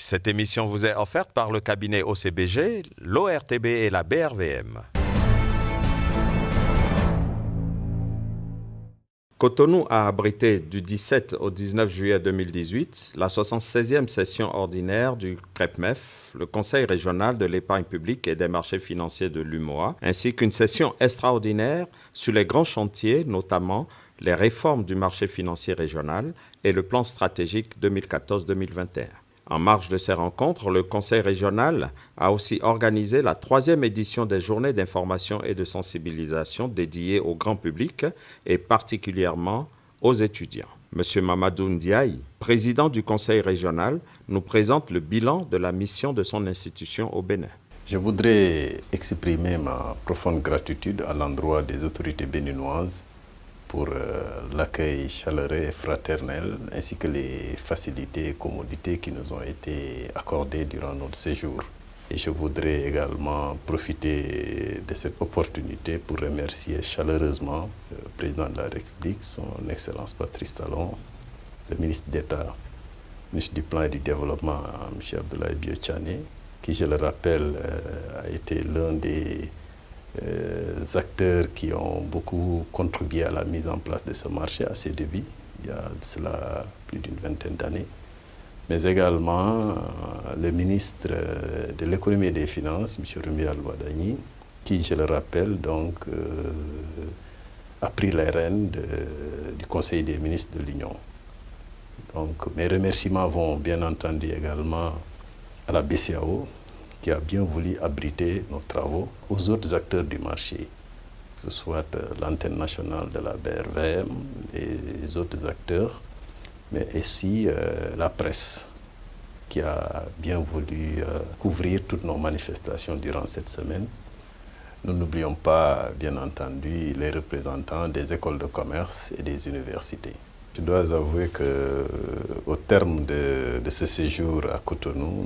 Cette émission vous est offerte par le cabinet OCBG, l'ORTB et la BRVM. Cotonou a abrité du 17 au 19 juillet 2018 la 76e session ordinaire du CREPMEF, le Conseil régional de l'épargne publique et des marchés financiers de l'UMOA, ainsi qu'une session extraordinaire sur les grands chantiers, notamment les réformes du marché financier régional et le plan stratégique 2014-2021. En marge de ces rencontres, le Conseil régional a aussi organisé la 3e édition des journées d'information et de sensibilisation dédiées au grand public et particulièrement aux étudiants. Monsieur Mamadou Ndiaye, président du Conseil régional, nous présente le bilan de la mission de son institution au Bénin. Je voudrais exprimer ma profonde gratitude à l'endroit des autorités béninoises pour l'accueil chaleureux et fraternel, ainsi que les facilités et commodités qui nous ont été accordées durant notre séjour. Et je voudrais également profiter de cette opportunité pour remercier chaleureusement le président de la République, son Excellence Patrice Talon, le ministre d'État, ministre du Plan et du Développement, M. Abdoulaye Biotchane, qui, je le rappelle, a été l'un des acteurs qui ont beaucoup contribué à la mise en place de ce marché à ses débuts, il y a de cela plus d'une vingtaine d'années, mais également le ministre de l'économie et des finances, M. Rumi Al-Wadani, qui, je le rappelle, donc, a pris les rênes du Conseil des ministres de l'Union. Donc, mes remerciements vont bien entendu également à la BCEAO, qui a bien voulu abriter nos travaux, aux autres acteurs du marché, que ce soit l'antenne nationale de la BRVM, les autres acteurs, mais aussi la presse, qui a bien voulu couvrir toutes nos manifestations durant cette semaine. Nous n'oublions pas, bien entendu, les représentants des écoles de commerce et des universités. Je dois avouer qu'au terme de ce séjour à Cotonou,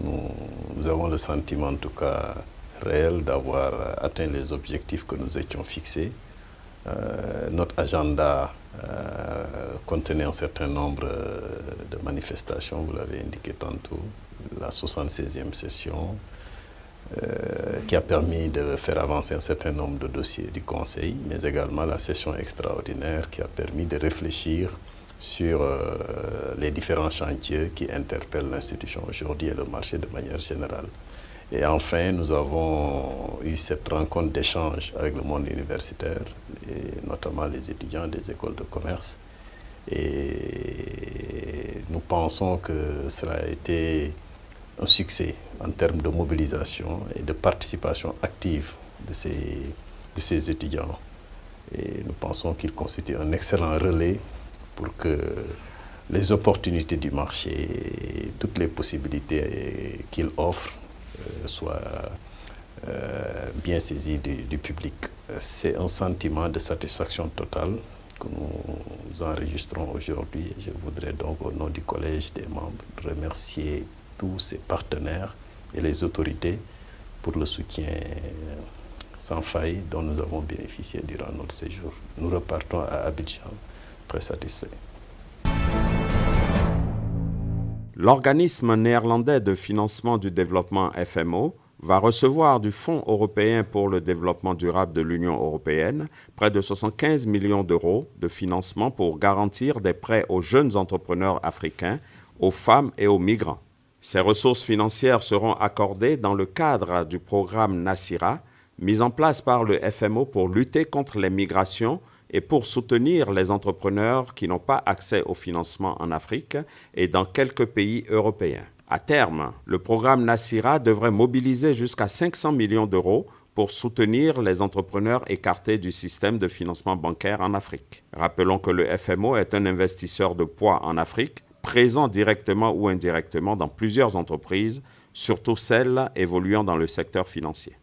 nous avons le sentiment, en tout cas réel, d'avoir atteint les objectifs que nous étions fixés. Notre agenda contenait un certain nombre de manifestations, vous l'avez indiqué tantôt, la 76e session, qui a permis de faire avancer un certain nombre de dossiers du Conseil, mais également la session extraordinaire qui a permis de réfléchir sur les différents chantiers qui interpellent l'institution aujourd'hui et le marché de manière générale. Et enfin, nous avons eu cette rencontre d'échange avec le monde universitaire, et notamment les étudiants des écoles de commerce. Et nous pensons que cela a été un succès en termes de mobilisation et de participation active de ces étudiants. Et nous pensons qu'ils constituent un excellent relais pour que les opportunités du marché et toutes les possibilités qu'il offre soient bien saisies du public. C'est un sentiment de satisfaction totale que nous enregistrons aujourd'hui. Je voudrais donc, au nom du Collège des membres, remercier tous ces partenaires et les autorités pour le soutien sans faille dont nous avons bénéficié durant notre séjour. Nous repartons à Abidjan très satisfaits. L'organisme néerlandais de financement du développement FMO va recevoir du Fonds européen pour le développement durable de l'Union européenne près de 75 millions d'euros de financement pour garantir des prêts aux jeunes entrepreneurs africains, aux femmes et aux migrants. Ces ressources financières seront accordées dans le cadre du programme NACIRA, mis en place par le FMO pour lutter contre les migrations et pour soutenir les entrepreneurs qui n'ont pas accès au financement en Afrique et dans quelques pays européens. À terme, le programme NACIRA devrait mobiliser jusqu'à 500 millions d'euros pour soutenir les entrepreneurs écartés du système de financement bancaire en Afrique. Rappelons que le FMO est un investisseur de poids en Afrique, présent directement ou indirectement dans plusieurs entreprises, surtout celles évoluant dans le secteur financier.